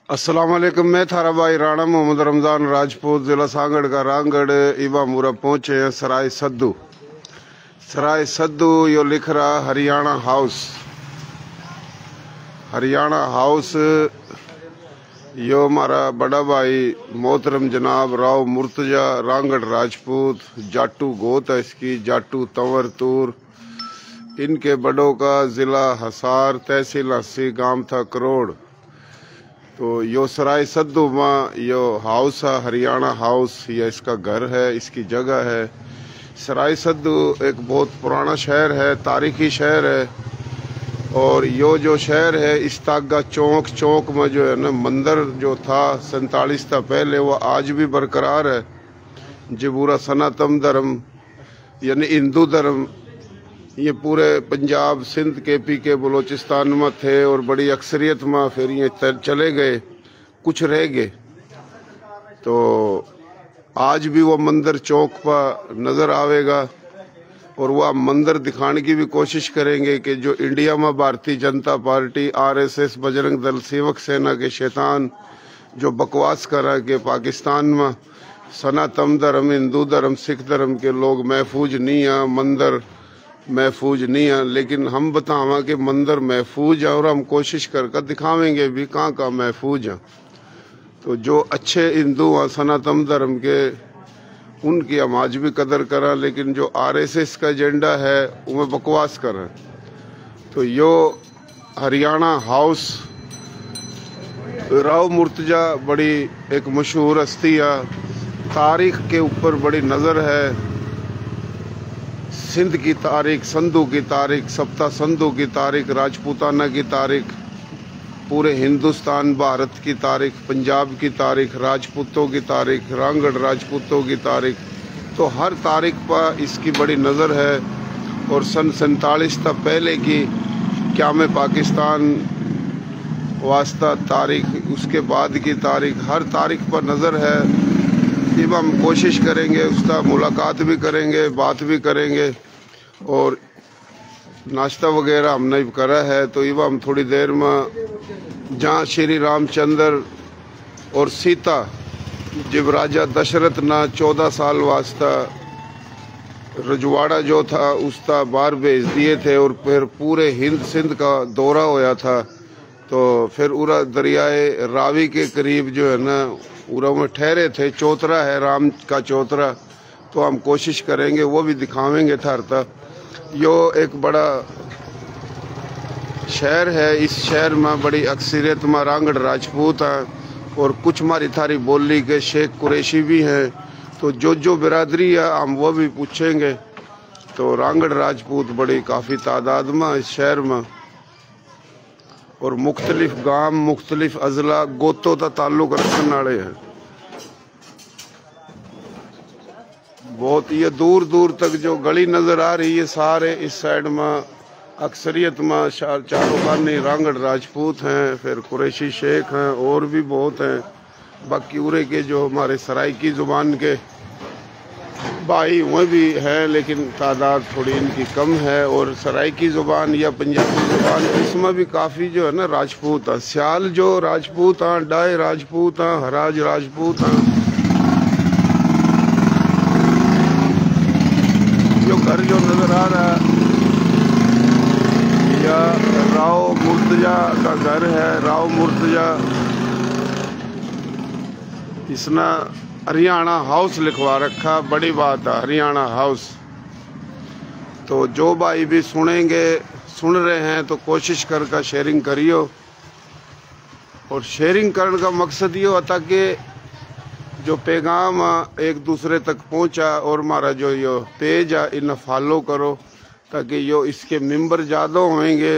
अस्सलाम वालेकुम। मैं थारा भाई राणा मोहम्मद रमज़ान राजपूत, ज़िला सांगड़ का रामगढ़ इवा मुरा पहुँचे हैं सराय सद्दू। सराय सद्दू यो लिख रहा हरियाणा हाउस। हरियाणा हाउस यो हमारा बड़ा भाई मोहतरम जनाब राव मुर्तजा रांगड़ राजपूत, जाटू गोत है इसकी, जाटू तंवर तूर। इनके बड़ों का ज़िला हसार, तहसील हसी, गांव था करोड़। तो यो सराय सद्दू में यो हाउस है, हरियाणा हाउस। ये इसका घर है, इसकी जगह है। सराय सद्दू एक बहुत पुराना शहर है, तारीखी शहर है। और यो जो शहर है इस तागा चौक में जो है ना मंदिर जो था 47 था पहले, वो आज भी बरकरार है। जो पूरा सनातन धर्म यानी हिंदू धर्म ये पूरे पंजाब, सिंध, केपी के बलोचिस्तान में थे और बड़ी अक्सरियत में फिर ये चले गए, कुछ रह गए। तो आज भी वो मंदिर चौक पर नज़र आवेगा और वह मंदिर दिखाने की भी कोशिश करेंगे कि जो इंडिया में भारतीय जनता पार्टी, आरएसएस, बजरंग दल, सेवक सेना के शैतान जो बकवास करा कि पाकिस्तान में सनातन धर्म, हिंदू धर्म, सिख धर्म के लोग महफूज नहीं है, मंदिर महफूज नहीं है। लेकिन हम बतावा कि मंदिर महफूज है और हम कोशिश करके दिखावेंगे भी कहाँ महफूज है। तो जो अच्छे हिंदू हैं सनातन धर्म के, उनकी हम आज भी कदर करा, लेकिन जो आरएसएस का एजेंडा है उनमें बकवास करें। तो यो हरियाणा हाउस, राव मुर्तजा बड़ी एक मशहूर हस्ती है, तारीख के ऊपर बड़ी नज़र है। सिंध की तारीख, संधू की तारीख, सप्ता संधू की तारीख, राजपूताना की तारीख, पूरे हिंदुस्तान भारत की तारीख, पंजाब की तारीख, राजपूतों की तारीख, रांगड़ राजपूतों की तारीख। तो हर तारीख पर इसकी बड़ी नज़र है। और सन 47 तक पहले की क्या में पाकिस्तान वास्ता तारीख, उसके बाद की तारीख, हर तारीख पर नज़र है। इब हम कोशिश करेंगे, उसका मुलाकात भी करेंगे, बात भी करेंगे और नाश्ता वगैरह हमने करा है। तो इब हम थोड़ी देर में जहाँ श्री रामचंद्र और सीता जब राजा दशरथ ना 14 साल वास्ता रजवाड़ा जो था उसका बाहर भेज दिए थे और फिर पूरे हिंद सिंध का दौरा होया था। तो फिर उरा दरियाए रावी के करीब जो है ना उरा में ठहरे थे। चौतरा है, राम का चौतरा। तो हम कोशिश करेंगे वो भी दिखावेंगे थारता। यो एक बड़ा शहर है, इस शहर में बड़ी अक्सरियत में रांगड़ राजपूत हैं और कुछ हमारी थारी बोली के शेख कुरैशी भी हैं। तो जो बिरादरी है हम वो भी पूछेंगे। तो रांगड़ राजपूत बड़ी काफ़ी तादाद में इस शहर में और मुख्तलिफ गांव, मुख्तलिफ अजला, गोतों का ताल्लुक रखने वाले हैं। बहुत ये दूर दूर तक जो गली नज़र आ रही है सारे इस साइड में अक्सरियत में चारों खाने रांगड़ राजपूत हैं, फिर कुरैशी शेख हैं और भी बहुत हैं। बाकी उरे के जो हमारे सराइकी ज़ुबान के भाई वह भी हैं, लेकिन तादाद थोड़ी इनकी कम है। और सराइकी ज़ुबान या पंजाबी ज़ुबान इसमें भी काफ़ी जो है ना राजपूत हैं। सियाल जो राजपूत हैं, डाय राजपूत हैं, हराज राजपूत हैं। जो घर जो नज़र आ रहा है या राव मुर्तजा का घर है। राव मुर्तजा, इसने हरियाणा हाउस लिखवा रखा, बड़ी बात है हरियाणा हाउस। तो जो भाई भी सुनेंगे, सुन रहे हैं तो कोशिश करके शेयरिंग करियो। और शेयरिंग करने का मकसद ये होता कि जो पैगाम एक दूसरे तक पहुंचा और हमारा जो यो पेज है इन्हें फॉलो करो, ताकि यो इसके मेंबर ज़्यादा होंगे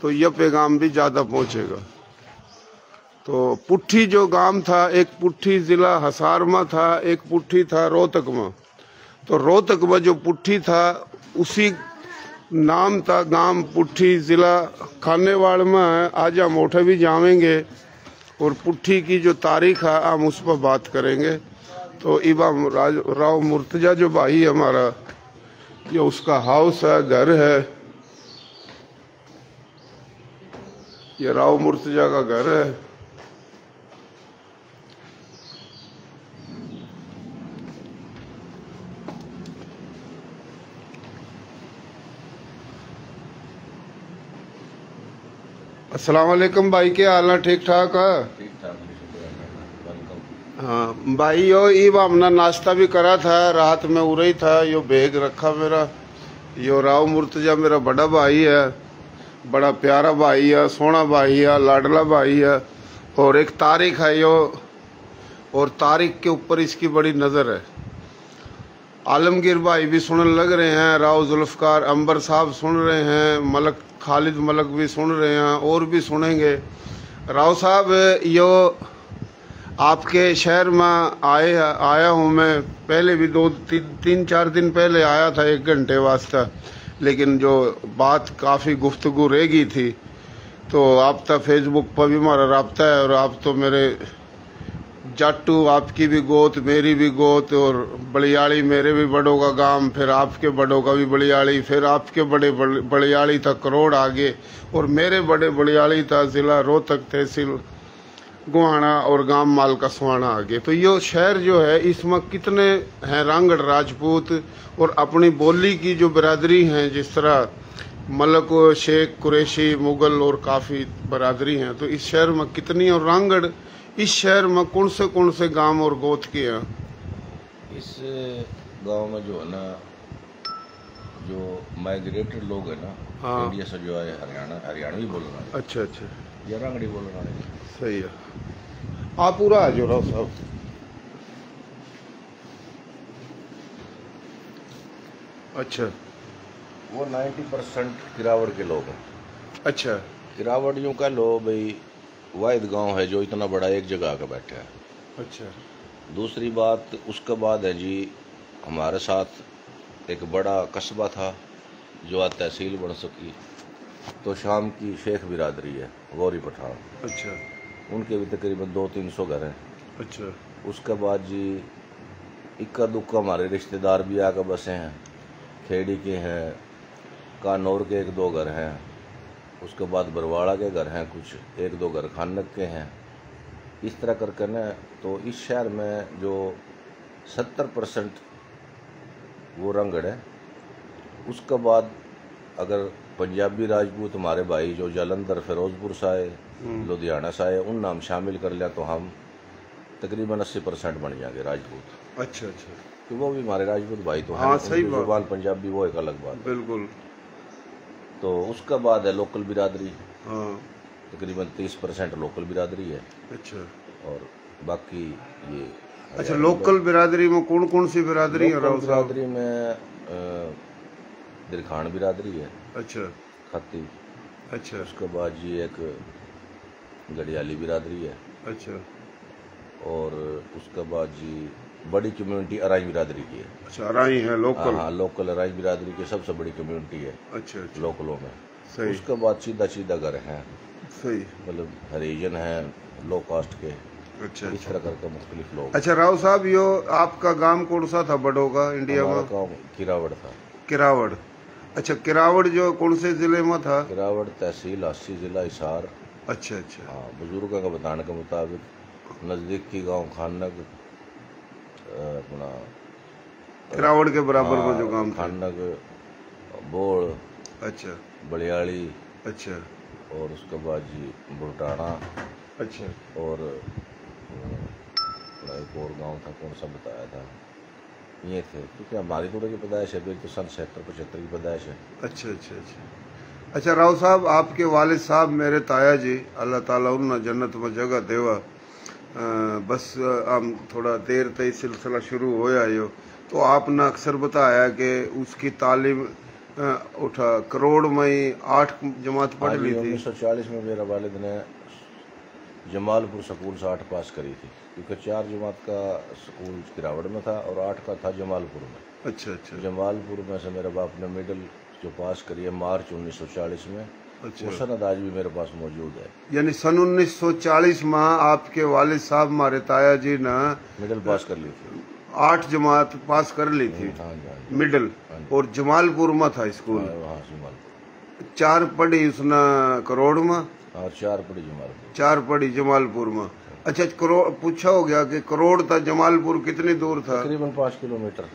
तो यह पैगाम भी ज़्यादा पहुंचेगा। तो पुट्ठी जो गांव था, एक पुट्ठी ज़िला हसार में था, एक पुट्ठी था रोहतक में। तो रोहतक में जो पुट्ठी था उसी नाम था गांव पुट्ठी, ज़िला खानेवाड़ में है। आज हम उठे भी जावेंगे और पुट्ठी की जो तारीख है हम उस पर बात करेंगे। तो इबा राव मुर्तजा जो भाई हमारा, ये उसका हाउस है, घर है। ये राव मुर्तजा का घर है। अस्सलाम वालेकुम भाई, क्या हाल है? ठीक ठाक है? ठीक ठाक। हाँ भाई, यो ईब हमने नाश्ता भी करा था, रात में उरे ही था। यो बैग रखा मेरा, यो राव मुर्तजा मेरा बड़ा भाई है, बड़ा प्यारा भाई है, सोना भाई है, लाडला भाई है। और एक तारिक है यो, और तारिक के ऊपर इसकी बड़ी नज़र है। आलमगीर भाई भी सुनने लग रहे हैं, राव जुल्फकार अंबर साहब सुन रहे हैं, मलक खालिद मलक भी सुन रहे हैं, और भी सुनेंगे। राव साहब, यो आपके शहर में आया हूँ मैं, पहले भी तीन चार दिन पहले आया था, 1 घंटे वास्ते। लेकिन जो बात काफ़ी गुफ्तगू रह गई थी, तो आप तो फेसबुक पर भी हमारा रब्ता है, और आप तो मेरे जाटू, आपकी भी गोत मेरी भी गोत, और बलियाड़ी मेरे भी बड़ों का गांव, फिर आपके बड़ों का भी बलियाड़ी, फिर आपके बड़े बलियाड़ी था करोड़ आगे, और मेरे बड़े बलियाड़ी था जिला रोहतक, तहसील गुहाना और गांव माल का सुहाना आगे। तो ये शहर जो है, इसमें कितने हैं रांगड़ राजपूत, और अपनी बोली की जो बिरादरी हैं, जिस तरह मलक, शेख, कुरैशी, मुगल और काफ़ी बरादरी हैं। तो इस शहर में कितनी, और रांगड़ इस शहर में कौन से गांव और गोत के हैं? इस गांव में जो है ना, जो माइग्रेटेड लोग है ना, हाँ। इंडिया से जो है, हरियाणवी बोल रहा है। अच्छा अच्छा, या रांगड़ी बोल रहा है। सही है। आप पूरा आ जाओ राव साहब। अच्छा, वो 90% किरावड़ के लोग हैं। अच्छा, किरावड़ यूँ कह लो भाई, वाहिद गांव है जो इतना बड़ा एक जगह का बैठा है। अच्छा, दूसरी बात उसके बाद है जी, हमारे साथ एक बड़ा कस्बा था जो आज तहसील बन सकी, तो शाम की शेख बिरादरी है, गौरी पठान। अच्छा, उनके भी तकरीबन 200-300 घर हैं। अच्छा, उसके बाद जी इक्का दुक्का हमारे रिश्तेदार भी आकर बसे हैं, खेड़ी के हैं, कानौर के 1-2 घर हैं, उसके बाद बरवाड़ा के घर हैं, कुछ 1-2 घर खानक के हैं। इस तरह करके न, तो इस शहर में जो 70% वो रंगड़ है। उसके बाद अगर पंजाबी राजपूत हमारे भाई जो जालंधर, फिरोजपुर से आए, लुधियाना से आए, उन नाम शामिल कर लिया तो हम तकरीबन 80% बन जाएंगे राजपूत। अच्छा, अच्छा, तो वो भी हमारे राजपूत भाई तो हाँ, हैं, सही बात। जुबान पंजाबी वो एक अलग बात है। बिल्कुल। तो उसके बाद है लोकल बिरादरी, हाँ, तकरीबन 30% लोकल बिरादरी है, अच्छा, और बाकी ये। अच्छा, लोकल बिरादरी में कौन सी बिरादरी है राव साहब? बिरादरी में दिरखान बिरादरी है। अच्छा, खत्ती। अच्छा, उसके बाद जी एक गढ़ियाली बिरादरी है। अच्छा, और उसके बाद जी बड़ी कम्युनिटी अराई बिरादरी की है। अच्छा, अराई है लोकल। हाँ, लोकल अराई बिरादरी की सबसे बड़ी कम्युनिटी है। अच्छा, अच्छा, लोकलों में। सही। उसके बाद सीधा घर हैं, सही, मतलब हरिजन हैं, लो कास्ट के। अच्छा, इस तरह करके मुख्तलिफ लोग। अच्छा राव साहब, यो आपका गांव कौन सा था बड़ों का इंडिया में? गाँव किरावड़ था। किरावड़। अच्छा, किरावड़ जो कौन से जिले में था? किरावड़ तहसील हासी, जिला हिसार। अच्छा, अच्छा, हाँ, बुजुर्गों का बताने के मुताबिक नज़दीक की गांव खाननग, अपना किरावड़ के बराबर में जो गांव था। खाननग, बोड़, अच्छा, बलियाड़ी, अच्छा, और उसके बाद जी बुरटाना, अच्छा, और एक और गांव था, कौन सा बताया था, ये थे। क्योंकि हमारी थोड़ी की पैदाइश है, तो सन 76-75 की पैदाइश है। अच्छा, अच्छा, अच्छा, अच्छा राव साहब, आपके वालिद साहब मेरे ताया जी, अल्लाह ताला उन्हें जन्नत में जगह देवा। बस हम थोड़ा देर तक सिलसिला शुरू होया यो, तो आपने अक्सर बताया कि उसकी तालीम उठा करोड़ में ही 8 जमात पढ़ ली थी। 1940 में मेरा वालिद ने जमालपुर स्कूल से 8 पास करी थी, क्योंकि 4 जमात का स्कूल किरावड़ में था और 8 का था जमालपुर में। अच्छा, अच्छा, जमालपुर में से मेरे बाप ने मिडिल जो पास करी है मार्च 1940 में। अच्छा, वो सनद आज भी मेरे पास मौजूद है। यानी सन 1940 में आपके वालिद साहब मारे ताया जी ने मिडिल पास कर ली थी, 8 जमात पास कर ली थी। हाँ, मिडिल, और जमालपुर में था स्कूल। हाँ, जमालपुर। 4 पढ़ी उसने करोड़ में, और 4 पढ़ी जमालपुर। 4 पढ़ी जमालपुर में। अच्छा, करोड़ पूछा हो गया कि करोड़ था, जमालपुर कितनी दूर था? तकरीबन 5 किलोमीटर।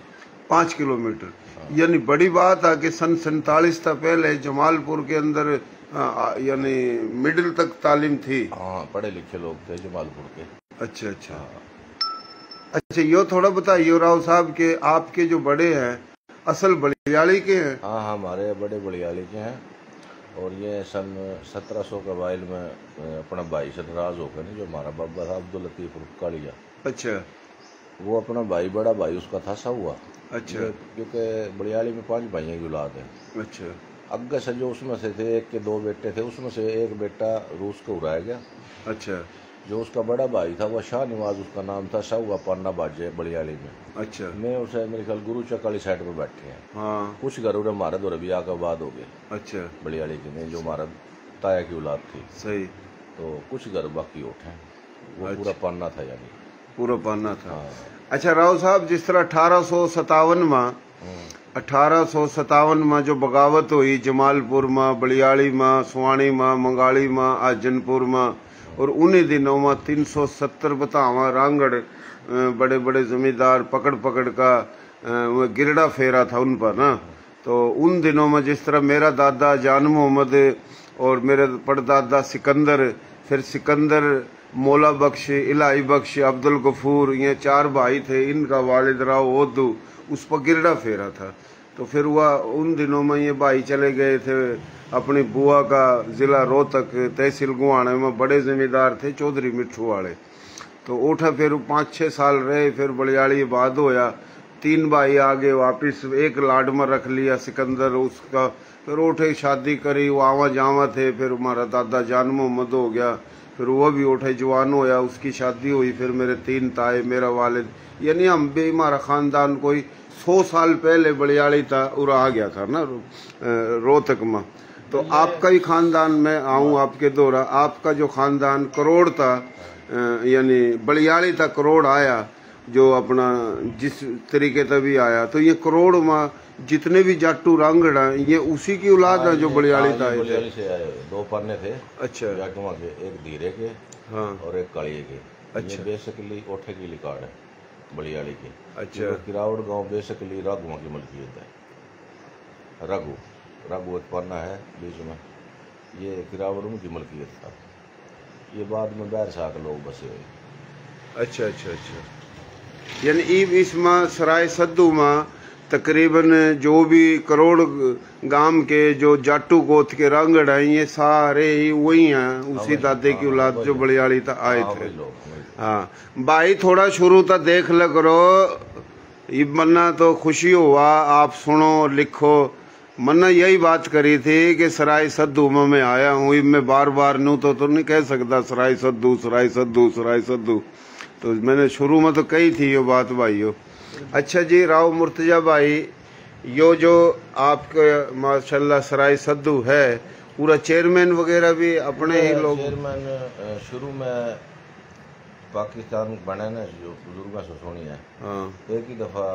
5 किलोमीटर। यानी बड़ी बात है कि सन 47 था पहले जमालपुर के अंदर हाँ, यानी मिडिल तक तालीम थी। हाँ, पढ़े लिखे लोग थे जमालपुर के। अच्छा अच्छा। अच्छा, यो थोड़ा बताइए राव साहब के आपके जो बड़े हैं असल बलियाली के हैं? हाँ, हमारे बड़े बलियाली के हैं। और ये सन 1700 कबाइल में अपना भाई से नाराज होकर नहीं, जो हमारा बाबा था अब्दुल लतीफ उर्फ कालिया, अच्छा, वो अपना भाई, बड़ा भाई उसका था साहुआ। अच्छा, क्योंकि बलियाली में 5 भाइयों की औलाद है। अच्छा, अग्गे से जो उसमें से थे, एक के 2 बेटे थे, उसमें से एक बेटा रूस को उड़ाया गया। अच्छा, जो उसका बड़ा भाई था वह शाह नवाज उसका नाम था, साहुआ पान्ना बाजे बलियाली में। अच्छा, मैं उसे मेरे ख्याल गुरु चक वाली साइड पर बैठे हैं। हाँ, कुछ घर उधर हमारे दौरे भी आकर बाद हो गए अच्छा, बलियाली के नहीं, जो हमारा ताया की औलाद थी। सही। तो कुछ घर बाकी उठे, वो अच्छा। पूरा पान्ना था, यानी पूरा पाना था। हाँ। अच्छा राव साहब, जिस तरह 1857 में जो बगावत हुई जमालपुर में, बलियाली में, सुवाणी में, मंगाली में, आजनपुर में, और उन्हीं दिनों में 370 बतावा रांगड़ बड़े बड़े जमींदार पकड़ पकड़ का गिरड़ा फेरा था उन पर ना। तो उन दिनों में जिस तरह मेरा दादा जान मोहम्मद और मेरे परदादा सिकंदर, फिर सिकंदर, मौला बख्श, इलाही बख्श, अब्दुल गफूर, ये 4 भाई थे, इनका वालिद राव ओदू, उस पर गिरड़ा फेरा था। तो फिर हुआ उन दिनों में ये भाई चले गए थे अपनी बुआ का जिला रोहतक, तहसील गुआने में बड़े जिम्मेदार थे चौधरी मिट्ठू वाले। तो उठा, फिर 5-6 साल रहे, फिर बलियाली बाद होया, 3 भाई आगे वापिस एक लाड में रख लिया सिकंदर उसका। फिर उठे शादी करी, वो आवा जावा थे, फिर हमारा दादा जान मोहम्मद हो गया, फिर वो भी उठे जवान होया, उसकी शादी हुई, फिर मेरे 3 ताए, मेरा वालिद, यानी हम भी, हमारा खानदान कोई 100 साल पहले बलियाली था और आ गया था ना रोहतक में। तो आपका ही खानदान, मैं आऊँ आपके दौरा, आपका जो खानदान करोड़ था, यानी बलियाली था करोड़ आया, जो अपना जिस तरीके से भी आया। तो ये करोड़ में जितने भी जाटू रांगड़ हैं, ये उसी की औलाद है जो बलियाली था। बलियाली से आए, 2 पन्ने थे। अच्छा, जाटुआ के, एक धीरे के, हाँ, और एक कालिए के। अच्छा, ये बेसिकली ओठे की लिकाड़ है बलियाली की। अच्छा, किरावड़ गांव बेसिकली राघुआ की मलकियत है। राघु एक पन्ना है बीच में, ये किरावड़ की मलकियत था। ये बाद में बैरसा के लोग बसे हुए। अच्छा, अच्छा, अच्छा। यानी इसमें सराय सद्दू में तकरीबन जो भी करोड़ गांव के जो जाटू गोत के रांगड़ हैं, ये सारे ही वही हैं, उसी दादे की औलाद जो बलियाली तक आए थे। हाँ भाई, थोड़ा शुरू तक देख ल करो, ये मन्ना तो खुशी हुआ, आप सुनो लिखो। मन्ना यही बात करी थी कि सराय सद्दू में मैं आया हूँ, मैं बार बार नू तो नहीं कह सकता सराय सद्दू सराय सद्दू सराय सद्दू, तो मैंने शुरू में तो कही थी ये बात भाइयों। अच्छा जी, राव मुर्तजा भाई, यो जो आपके माशाल्लाह सराय सद्दू है, पूरा चेयरमैन वगैरह भी अपने ही लोग? चेयरमैन शुरू में पाकिस्तान बना ना, जो बुजुर्ग से सुनी है, हाँ, एक ही दफ़ा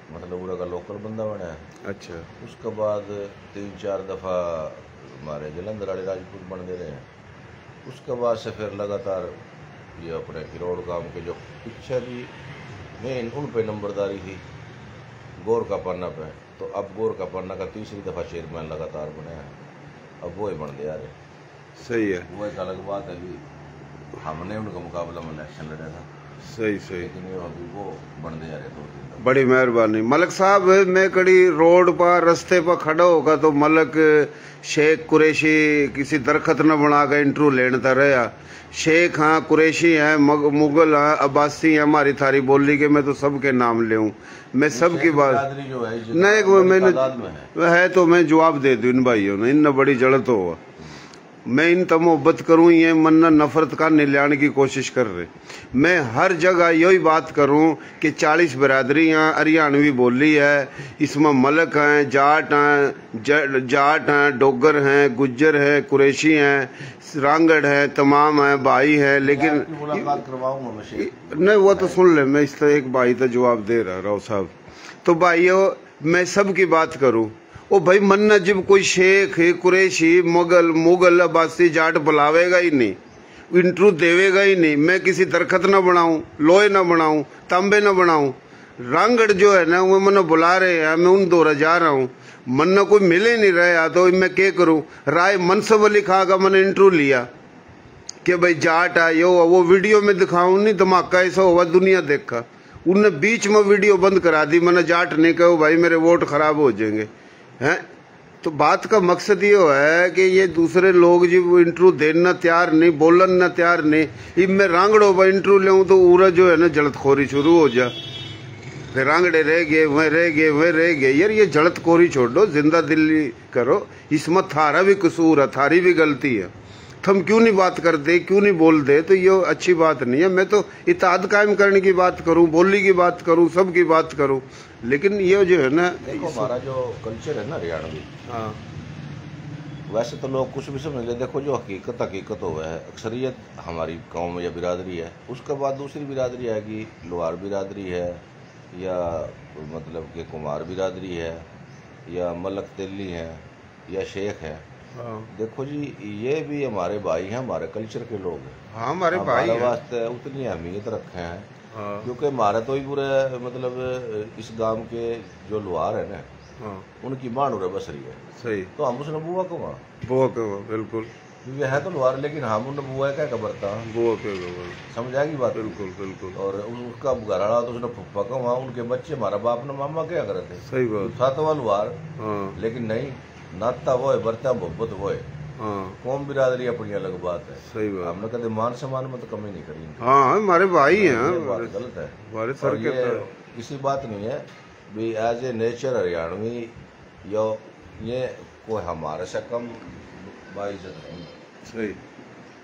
मतलब पूरा का लोकल बंदा बना है। अच्छा, उसके बाद 3-4 दफ़ा हमारे जलंधर वाले राजपूत बन दे रहे हैं। उसके बाद से फिर लगातार ये अपने किरोड़ गांव के जो पीछे भी मेन उन पे नंबरदारी थी गौर का पन्ना पे, तो अब गौर का पन्ना का 3री दफ़ा चेयरमैन लगातार बने हैं। अब वो ही बन दे रहे। सही है। वो एक अलग बात है कि हमने उनका मुकाबला में इलेक्शन लड़ा था। सही सही। लेकिन ये अभी वो बन दे रहे 2 दिन। बड़ी मेहरबानी मलक साहब। मैं कड़ी रोड पर रस्ते पर खड़ा होगा तो मलक शेख कुरैशी किसी दरखत न बना कर इंटरव्यू लेता रहा। शेख हाँ कुरैशी हैं, मुगल हाँ, अब्बासी हैं, हमारी थारी बोली के मैं तो सबके नाम लेऊं, मैं सबकी बात नहीं, मैंने है तो मैं जवाब दे दूं इन भाइयों ने, इन बड़ी जड़त हो, मैं इन तक मोहब्बत करूं, ये मन्ना नफरत का निलाने की कोशिश कर रहे। मैं हर जगह यही बात करूं कि 40 बरादरियां हरियाणवी बोली है, इसमें मलक हैं, जाट हैं, डोगर हैं, गुज्जर हैं, कुरैशी हैं, रांगड़ हैं, तमाम हैं, भाई हैं। लेकिन नहीं, वो तो सुन ले, मैं इस तरह एक भाई तो जवाब दे रहा राव साहब। तो भाइयों मैं सब की बात करूं, ओ भाई मन्ना जब कोई शेख कुरैशी मुगल अब्बासी जाट बुलावेगा ही नहीं, इंटरव्यू देवेगा ही नहीं, मैं किसी दरखत न बनाऊं, लोहे न बनाऊं, तांबे न बनाऊं, रांगड़ जो है ना वो मैंने बुला रहे हैं, मैं उन दौरा जा रहा हूं, मन न कोई मिले नहीं रहा तो मैं क्या करूं। राय मनसब अली खां का मैंने इंटरव्यू लिया कि भाई जाट आयो, वो वीडियो में दिखाऊं नहीं, धमाका ऐसा हुआ दुनिया देखा। उनने बीच में वीडियो बंद करा दी, मैंने जाट नहीं कहो भाई मेरे वोट खराब हो जाएंगे हैं। तो बात का मकसद ये है कि ये दूसरे लोग जी वो इंटरव्यू देना तैयार नहीं, बोलना तैयार नहीं। इब मैं रांगड़ो पर इंटरव्यू लेऊँ तो पूरा जो है ना जलतखोरी शुरू हो जा, फिर रांगड़े रह गए वह रह गए वह रह गए। यार ये जलतखोरी छोड़ दो, जिंदा दिल्ली करो। इसमें थारा भी कसूर है, थारी भी गलती है। तुम क्यों नहीं बात करते, क्यों नहीं बोल दे, तो ये अच्छी बात नहीं है। मैं तो इत्तेहाद कायम करने की बात करूं, बोली की बात करूं, सब की बात करूं, लेकिन ये जो है ना, देखो हमारा जो कल्चर है ना हरियाणवी, हाँ वैसे तो लोग कुछ भी समझ ले। देखो जो हकीकत हो है, अक्सरियत हमारी कौम या बिरादरी है, उसके बाद दूसरी बिरादरी आएगी, लोहार बिरादरी है, या मतलब कि कुमार बिरादरी है, या मलक तेली है, या शेख है। देखो जी ये भी हमारे भाई हैं, हमारे कल्चर के लोग हैं। हाँ हमारे भाई हमारे वास्ते उतनी अहमियत रखे हैं। क्योंकि हमारे तो ही पूरे मतलब इस गांव के जो लोहार है ना, उनकी मांड उरे बस रही है। सही। तो हम उसने बुआ को बिल्कुल क्योंकि है तो लोहार, लेकिन हम उन्हें बुआ क्या खबर था, बुआ के समझ आएगी बात। बिल्कुल। और उसका घराड़ा तो उसने फुफ्फा का, वहाँ उनके बच्चे हमारा बाप ने मामा क्या करे थे। सही बात। था तो वह लोहार, लेकिन नहीं, नाता वो है, बरता मोहब्बत वो है। कौम बिरादरी अपनी अलग बात है। सही बात। हमने कभी मान सम्मान में तो कमी नहीं करी। हाँ हमारे भाई हैं, बात गलत है। हमारे सर के किसी बात नहीं है भी एज ए नेचर हरियाणवी या ये कोई हमारे से कम बाइज्जत नहीं। सही।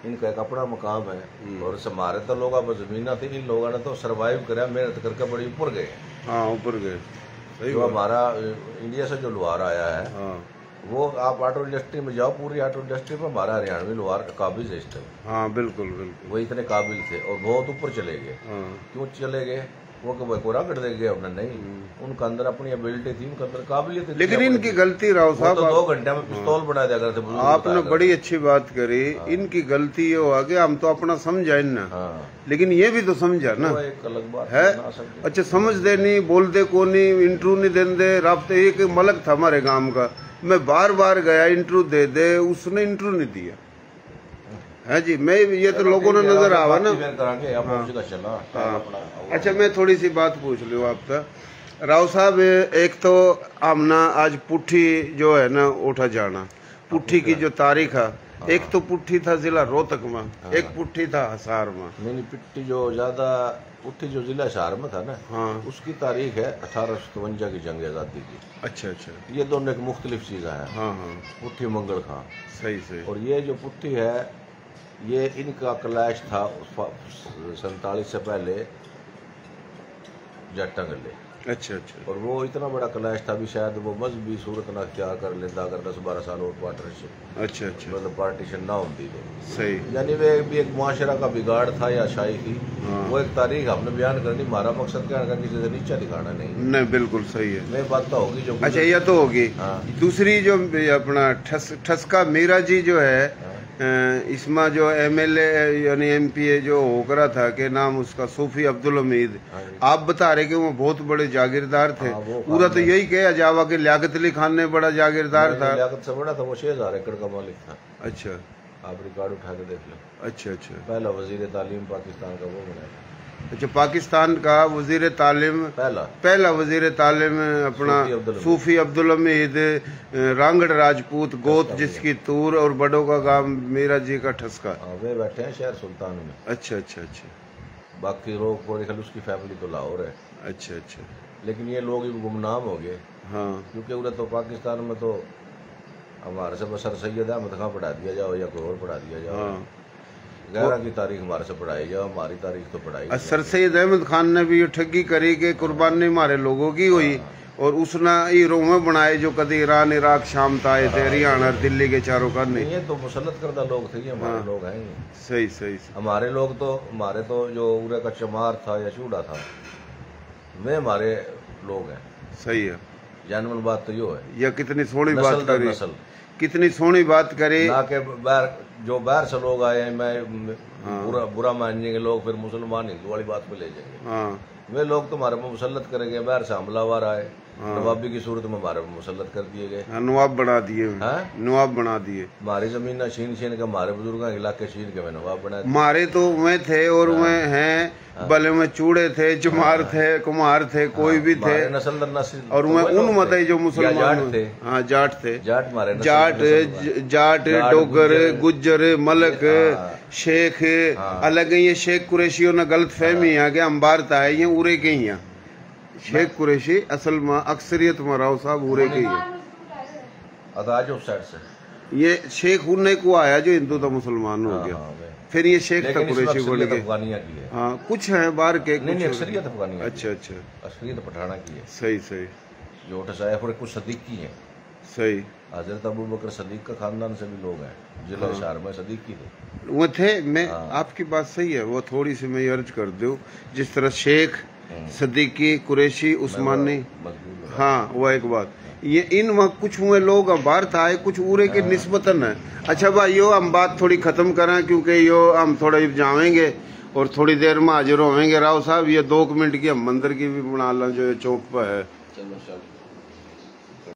इनका एक अपना मकाम है, और हमारे तो लोग अब जमीना थे, इन लोगों ने तो सरवाइव करा, मेहनत करके बड़ी ऊपर गए। हाँ ऊपर गए। जो हमारा इंडिया से जो लोहार आया है, वो आप ऑटो इंडस्ट्री में जाओ, पूरी ऑटो इंडस्ट्री में हमारा हरियाणवी लोहार काबिल है इस टाइम। हाँ बिल्कुल। वो इतने काबिल थे और बहुत ऊपर चले गए। क्यों चले गए? वो को रागड़ दे गए हमने, नहीं, उनका अंदर अपनी एबिलिटी थी, उनके अंदर काबिलियत थी। लेकिन इनकी गलती राव साहब, तो 2 घंटे में पिस्तौल बना दिया करते। आपने बड़ी अच्छी बात करी। इनकी गलती ये हो गया, हम तो अपना समझा ना, लेकिन ये भी तो समझा ना, एक अलग बात है। अच्छा समझते नहीं, बोलते को नहीं, इंटरव्यू नहीं देते। राब्ते एक मलक था हमारे गांव का, मैं बार बार गया इंटरव्यू दे, उसने इंटरव्यू नहीं दिया है जी। मैं ये तो लोगों ने नजर आवा ना। अच्छा मैं थोड़ी सी बात पूछ लूँ आपका राव साहब। एक तो आमना आज पुट्ठी जो है ना उठा जाना, पुट्ठी की जो तारीख है, एक तो पुट्ठी था जिला रोहतक में, एक पुट्ठी था हिसार में। नहीं पुट्ठी जो ज्यादा पुट्ठी जो जिला हिसार में था ना, उसकी तारीख है 1857 की जंग आजादी की। अच्छा। ये दोनों एक मुख्तलिफ चीज़ें हैं। पुट्ठी मंगल खां। सही। और ये जो पुट्ठी है, ये इनका क्लैश था 47 से पहले जट्टा गले। अच्छा। और वो इतना बड़ा क्लैश था भी शायद वो मजहबी सूरत ना अख्तियार कर लेता अगर 10-12 साल और पार्टनरशिप। अच्छा। मतलब पार्टीशन ना होती तो सही। यानी वे भी एक मुआशरा का बिगाड़ था या शाही थी। वो एक तारीख हमने बयान करनी, हमारा मकसद क्या है, किसी से नीचा दिखाना नहीं। बिल्कुल सही है। मैं बात तो होगी जो। अच्छा ये तो होगी। दूसरी जो अपना ठसका मीरा जी जो है, इसमें जो एमएलए यानी एमपीए जो होकरा था, के नाम उसका सूफी अब्दुल हमीद, आप बता रहे कि वो बहुत बड़े जागीरदार थे। पूरा तो यही कहा जावा कि लियाकत अली खान ने बड़ा जागीरदार था। लियाकत से बड़ा था, वो 6000 एकड़ का मालिक था। अच्छा। आप रिकॉर्ड उठा के देख लो। अच्छा। पहला वजीर तालीम पाकिस्तान का वो बना। अच्छा पाकिस्तान का वजीर तालीम, पहला वजीर तालीम अपना सूफी अब्दुल हमीद, रांगड़ राजपूत गोत जिसकी तूर, और बड़ों का गांव मीरा जी का ठसका। वे बैठे हैं शहर सुल्तान में। अच्छा। बाकी लोग पूरे ख्याल उसकी फैमिली तो लाहौर है। अच्छा। लेकिन ये लोग भी गुमनाम हो गए। क्योंकि उन्हें तो पाकिस्तान में तो हमारे से सर सैयद अहमद खां पढ़ा दिया जाओ या कोई और पढ़ा दिया जाओ। 11 की तारीख हमारे से पढ़ाई जाओ, हमारी तारीख तो पढ़ाई। सर सैयद अहमद खान ने भी ये ठगी करी कि कुर्बानी हमारे लोगों की हुई, और उसने हीरो में बनाए जो कभी ईरान इराक शाम आए थे, हरियाणा दिल्ली के चारों करने। ये तो मुसल्लत करदा लोग थे, ये हमारे लोग हैं। सही। हमारे लोग तो हमारे तो जो उरे का चमार था या चूड़ा था, वे हमारे लोग हैं। सही है। जानवर बात तो यो है। यह कितनी सोहनी बात करी, कितनी सोहनी बात करे ना के जो बाहर से लोग आए हैं, मैं बुरा मानने के लोग फिर मुसलमान हिंदू वाली बात पे ले जाएंगे। वे लोग तो हमारे पर मुसल्लत करेंगे, बाहर से हमलावर आए, नवाबी की सूरत में हमारे पर मुसल्लत कर दिए गए। नवाब बना दिए, नवाब बना दिए। हमारी जमीन छीन छीन के हमारे बुजुर्गों के इलाके छीन के नवाब बना दिए। हमारे तो वह थे और वह हैं भले में चूड़े थे, चमार थे, कुमार थे, कोई भी थे नस्ल दर नस्ल। और वह उन मत जो मुसलमान थे, हाँ जाट थे, जाट हमारे जाट डोगर गुज्जर मलक शेख अलग। ये शेख कुरैशियों ने गलत फहमी है कि हम भारत आए, ये उरे के ही हैं। शेख कुरैशी असल में अक्सरियत में राव साहब उरे के ही है। साइड से ये शेख उन्ने को आया जो हिंदू था मुसलमान हो गया, फिर ये शेख था कुरैशी बोल के। हाँ कुछ है बाहर के, नहीं अक्सरियत अफगानी। अच्छा अच्छा, अक्सरियत पठाना की है। सही सही। जो साइफर कुछ सदीक की है। सही। हजरत अबू बकर सदीक का खानदान से भी लोग हैं, जिला शहर में सदीक की थे वो थे। मैं आपकी बात सही है, वो थोड़ी सी मैं अर्ज कर दूं, जिस तरह शेख सदीकी कुरैशी उस्मानी, हाँ वो एक बात। ये इन कुछ हुए लोग भारत आए, कुछ उरे के निस्बतन है। अच्छा भाई यो हम बात थोड़ी खत्म करें, क्योंकि यो हम थोड़ा जाएंगे और थोड़ी देर में हाजिर होंगे। राव साहब ये 2 मिनट की हम मंदिर की भी बना लें जो चौक पर है। चलो